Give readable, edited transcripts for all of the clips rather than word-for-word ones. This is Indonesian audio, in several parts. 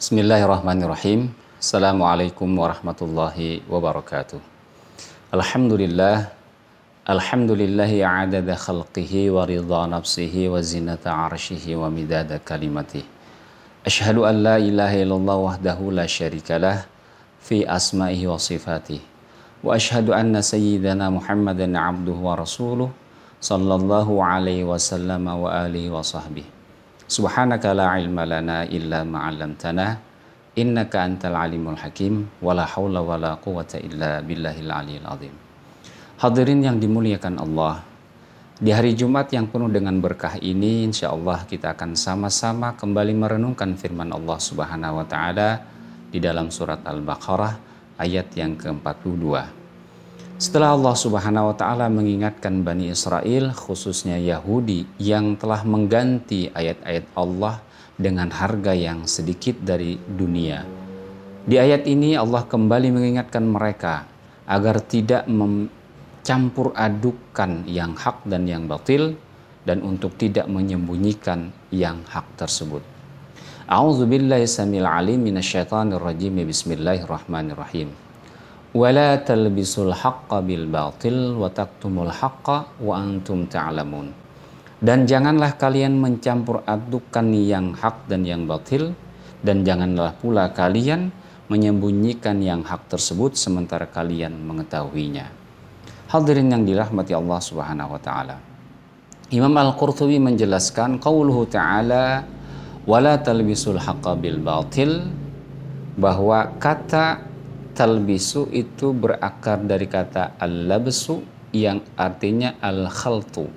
Bismillahirrahmanirrahim. Assalamualaikum warahmatullahi wabarakatuh. Alhamdulillah. Alhamdulillahi adada khalqihi wa ridha nafsihi wa zinata arshihi wa midada kalimatih. Ashhadu an la ilaha illallah wahdahu la syarikalah fi asma'ihi wa sifatih. Wa ashhadu anna sayyidana Muhammadan abduhu wa rasuluh sallallahu alaihi wasallam wa alihi wa sahbihi. Subhanaka la ilma lana illa ma'allamtana innaka antal alimul hakim wala hawla wala quwata illa billahil aliyil azim. Hadirin yang dimuliakan Allah, di hari Jumat yang penuh dengan berkah ini insyaallah kita akan sama-sama kembali merenungkan firman Allah Subhanahu wa taala di dalam surat Al-Baqarah ayat yang ke-42. Setelah Allah Subhanahu wa taala mengingatkan Bani Israel, khususnya Yahudi yang telah mengganti ayat-ayat Allah dengan harga yang sedikit dari dunia. Di ayat ini Allah kembali mengingatkan mereka agar tidak mencampur adukan yang hak dan yang batil dan untuk tidak menyembunyikan yang hak tersebut. A'udzubillahi samil alim minasyaitonir rajim. Bismillahirrahmanirrahim. Wala talbisul haqqa bil batil wa taktumul haqqa wa antum ta'lamun. Dan janganlah kalian mencampur adukan yang hak dan yang batil, dan janganlah pula kalian menyembunyikan yang hak tersebut sementara kalian mengetahuinya. Hadirin yang dirahmati Allah Subhanahu wa taala. Imam Al-Qurtubi menjelaskan qauluhu ta'ala wala talbisul haqqa bil batil, bahwa kata talbisu itu berakar dari kata al-labsu yang artinya al-khaltu.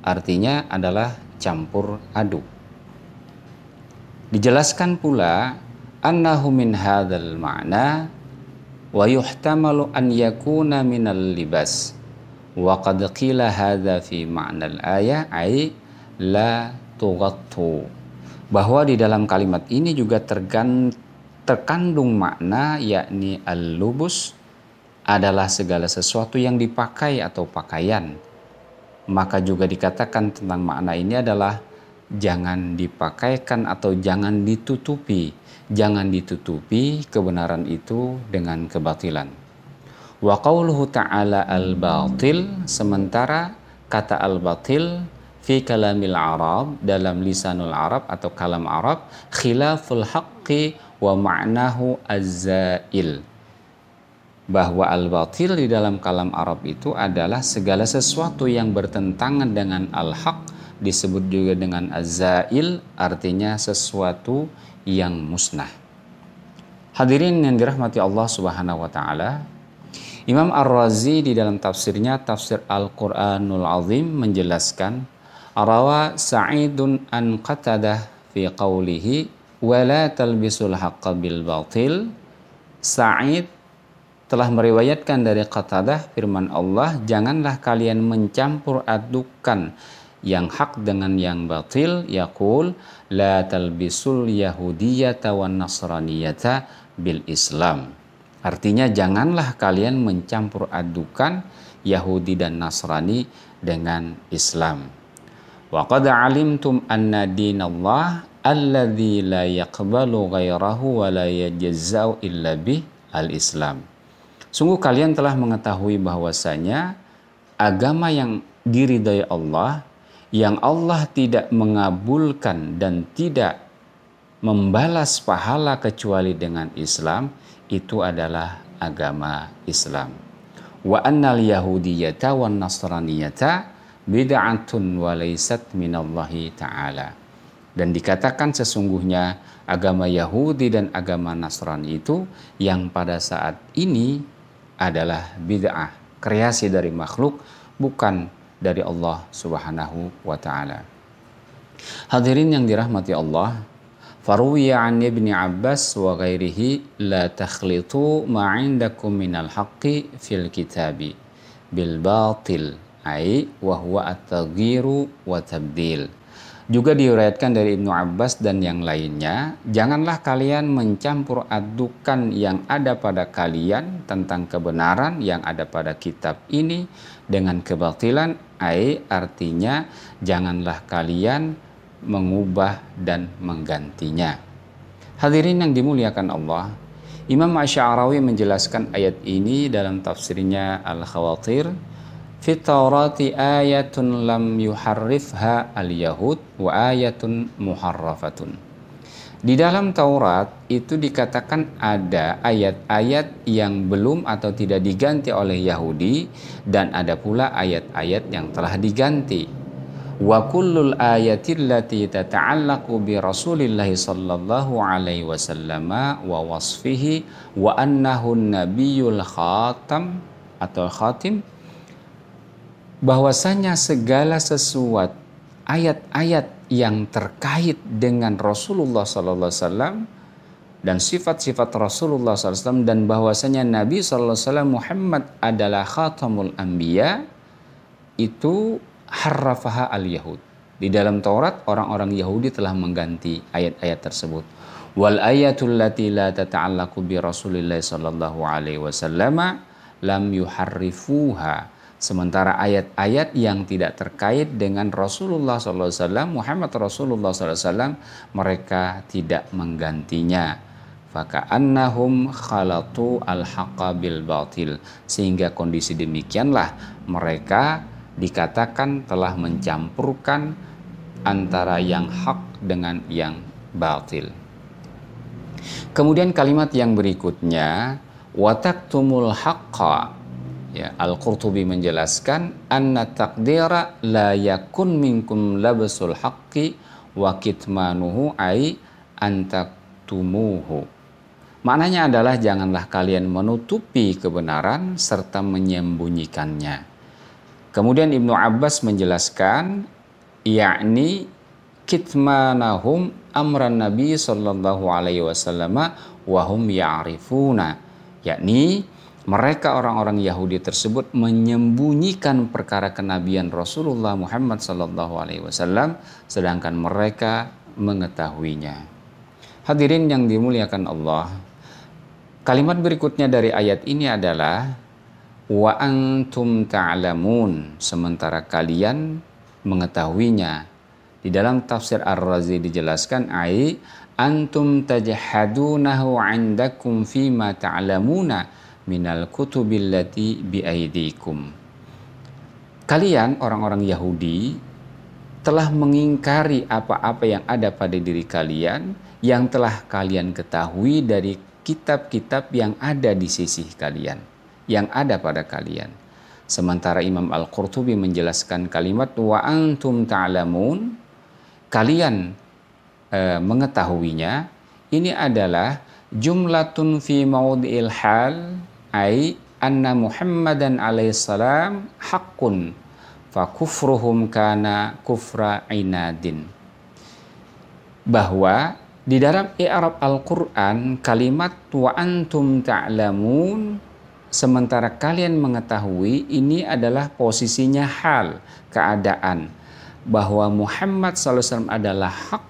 Artinya adalah campur aduk. Dijelaskan pula annahu min hadzal ma'na wa yuhtamalu an yakuna minal libas wa qad qila hadza fi ma'nal ayah ay la tughattu. Bahwa di dalam kalimat ini juga terkandung makna, yakni al-lubus adalah segala sesuatu yang dipakai atau pakaian. Maka juga dikatakan tentang makna ini adalah jangan dipakaikan atau jangan ditutupi. Jangan ditutupi kebenaran itu dengan kebatilan. Wa qauluhu ta'ala al-batil, sementara kata al-batil fi kalamil Arab, dalam lisanul Arab atau kalam Arab, khilaful haqqi wa ma'nahu az-zail, bahwa al-batil di dalam kalam Arab itu adalah segala sesuatu yang bertentangan dengan al-haq, disebut juga dengan az-zail, artinya sesuatu yang musnah. Hadirin yang dirahmati Allah Subhanahu wa taala, Imam Ar-Razi di dalam tafsirnya Tafsir Al-Qur'anul Azim menjelaskan, rawa Sa'idun an Qatadah fi qawlihi wala talbisul haqqa bil batil. Sa'id telah meriwayatkan dari Qatadah firman Allah, janganlah kalian mencampur adukan yang hak dengan yang batil. Yaqul la talbisul yahudiyyata wan nasraniyata bil Islam. Artinya janganlah kalian mencampur adukan Yahudi dan Nasrani dengan Islam. Wa qad alimtum anna dinallah alladzi la yaqbalu ghairahu wa la yajza'u illa bih al-Islam. Sungguh kalian telah mengetahui bahwasanya agama yang diridai Allah, yang Allah tidak mengabulkan dan tidak membalas pahala kecuali dengan Islam, itu adalah agama Islam. Wa annal yahudiyyata wan nasraniyata bid'atun wa laysat minallahi ta'ala. Dan dikatakan sesungguhnya agama Yahudi dan agama Nasrani itu yang pada saat ini adalah bid'ah, kreasi dari makhluk, bukan dari Allah Subhanahu wa taala. Hadirin yang dirahmati Allah, faruwiya an Ibni Abbas wa ghairihi la takhlitu ma 'indakum minal haqqi fil kitabi bil batil ai wa huwa at-taghyiru wa tabdil. Juga diriwayatkan dari Ibnu Abbas dan yang lainnya, janganlah kalian mencampur adukan yang ada pada kalian tentang kebenaran yang ada pada kitab ini dengan kebatilan, artinya janganlah kalian mengubah dan menggantinya. Hadirin yang dimuliakan Allah, Imam Asy'arawi menjelaskan ayat ini dalam tafsirnya Al-Khawatir, "Fit Taurati ayatun lam yuharrifha al-yahud wa ayatun muharrafatun." Di dalam Taurat itu dikatakan ada ayat-ayat yang belum atau tidak diganti oleh Yahudi, dan ada pula ayat-ayat yang telah diganti. Wa kullul ayatil lati tata'allaqu bi Rasulillah sallallahu alaihi wasallam wa wasfihi wa annahu nabiyul khatam atau khatim, bahwasanya segala sesuatu ayat-ayat yang terkait dengan Rasulullah sallallahu alaihi wasallam dan sifat-sifat Rasulullah sallallahu alaihi wasallam, dan bahwasanya Nabi sallallahu alaihi wasallam Muhammad adalah khatamul anbiya, itu harrafaha al-yahud. Di dalam Taurat orang-orang Yahudi telah mengganti ayat-ayat tersebut. Wal ayatul lati la tata'allaqu bi Rasulillah sallallahu alaihi wasallam lam yuharrifuha. Sementara ayat-ayat yang tidak terkait dengan Rasulullah SAW, Muhammad Rasulullah SAW, mereka tidak menggantinya. Faka'annahum khalatu al-haqqa bil batil. Sehingga kondisi demikianlah mereka dikatakan telah mencampurkan antara yang hak dengan yang batil. Kemudian kalimat yang berikutnya, wataktumul haqqa. Ya, Al-Qurtubi menjelaskan anna taqdira la yakun minkum labsul haqqi wa kitmanuhu ay antaktumuhu. Maknanya adalah janganlah kalian menutupi kebenaran serta menyembunyikannya. Kemudian Ibnu Abbas menjelaskan, yakni kitmanahum amran Nabi sallallahu alaihi wasallam wa hum ya'rifuna, yakni mereka orang-orang Yahudi tersebut menyembunyikan perkara kenabian Rasulullah Muhammad sallallahu alaihi wasallam sedangkan mereka mengetahuinya. Hadirin yang dimuliakan Allah, kalimat berikutnya dari ayat ini adalah wa antum ta'lamun, sementara kalian mengetahuinya. Di dalam tafsir Ar-Razi dijelaskan ai antum tajhadunahu 'indakum fima ta'lamuna minal kutubillati biaidikum. Kalian orang-orang Yahudi telah mengingkari apa-apa yang ada pada diri kalian yang telah kalian ketahui dari kitab-kitab yang ada di sisi kalian, yang ada pada kalian. Sementara Imam Al-Qurtubi menjelaskan kalimat wa antum ta'lamun, kalian mengetahuinya, ini adalah jumlatun fi maudhi'il hal ai anna Muhammadan alaihissalam haqqun fa kufruhum kana kufra inadin. Bahwa di dalam i'rab Al-Quran kalimat wa antum ta'lamun, sementara kalian mengetahui, ini adalah posisinya hal, keadaan, bahwa Muhammad SAW adalah hak,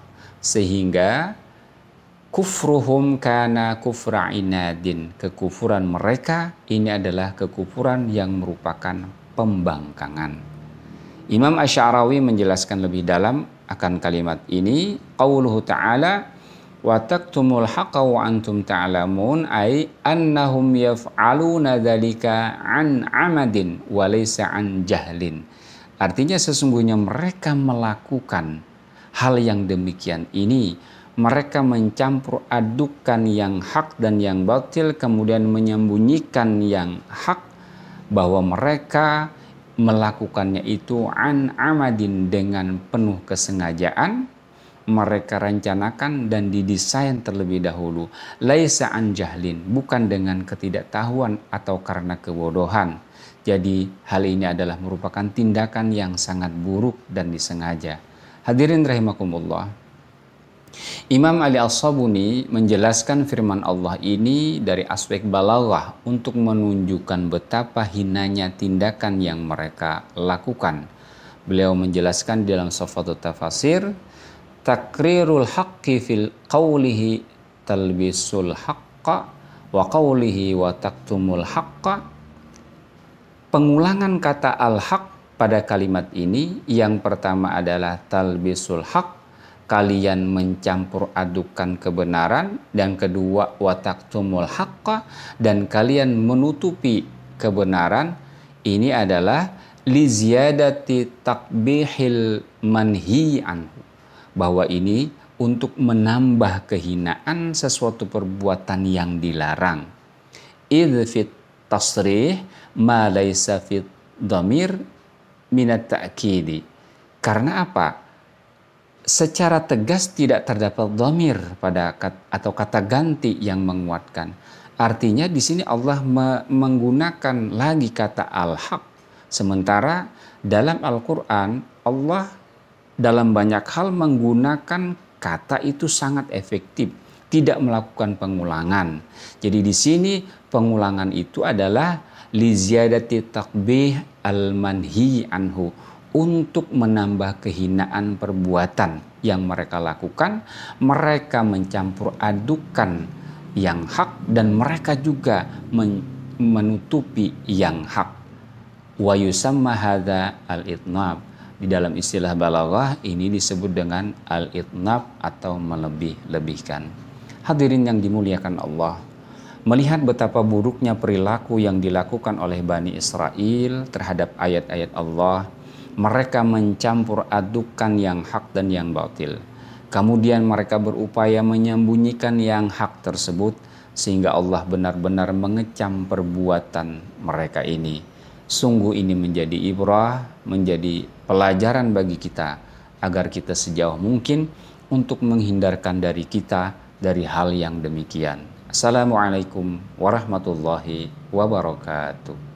sehingga kufruhum kana kufra inadin, kekufuran mereka ini adalah kekufuran yang merupakan pembangkangan. Imam Asy'arawi menjelaskan lebih dalam akan kalimat ini, qauluhu ta'ala wa taktumul haqqa wa antum ta'lamun ay annahum yaf'aluna dzalika an amadin wa laysa an jahlin. Artinya sesungguhnya mereka melakukan hal yang demikian ini, mereka mencampur adukan yang hak dan yang batil, kemudian menyembunyikan yang hak, bahwa mereka melakukannya itu an amadin, dengan penuh kesengajaan, mereka rencanakan dan didesain terlebih dahulu. Laisa an jahlin, bukan dengan ketidaktahuan atau karena kebodohan. Jadi hal ini adalah merupakan tindakan yang sangat buruk dan disengaja. Hadirin rahimakumullah, Imam Ali As-Sabuni menjelaskan firman Allah ini dari aspek balaghah untuk menunjukkan betapa hinanya tindakan yang mereka lakukan. Beliau menjelaskan dalam Safatut Tafasir, takrirul haqqi fil qawlihi talbisul haqqa wa qawlihi wa taktumul haqqa. Pengulangan kata al-haq pada kalimat ini, yang pertama adalah talbisul haq, kalian mencampur adukan kebenaran, dan kedua wa taktumul haqqa, dan kalian menutupi kebenaran. Ini adalah li ziyadati takbihil manhi anhu, bahwa ini untuk menambah kehinaan sesuatu perbuatan yang dilarang. Idh fit tasrih ma laysa fit dhamir minat ta'kidi. Karena apa? Secara tegas tidak terdapat dhamir pada atau kata ganti yang menguatkan. Artinya di sini Allah menggunakan lagi kata al-haq. Sementara dalam Al-Quran Allah dalam banyak hal menggunakan kata itu sangat efektif, tidak melakukan pengulangan. Jadi di sini pengulangan itu adalah li ziyadati takbih al-manhi anhu, untuk menambah kehinaan perbuatan yang mereka lakukan. Mereka mencampur adukan yang hak dan mereka juga menutupi yang hak. Wa yusamma hadza al-itnab. Di dalam istilah balaghah ini disebut dengan al-itnab atau melebih-lebihkan. Hadirin yang dimuliakan Allah, melihat betapa buruknya perilaku yang dilakukan oleh Bani Israel terhadap ayat-ayat Allah, mereka mencampur adukan yang hak dan yang batil. Kemudian mereka berupaya menyembunyikan yang hak tersebut, sehingga Allah benar-benar mengecam perbuatan mereka ini. Sungguh ini menjadi ibrah, menjadi pelajaran bagi kita, agar kita sejauh mungkin untuk menghindarkan dari kita dari hal yang demikian. Assalamualaikum warahmatullahi wabarakatuh.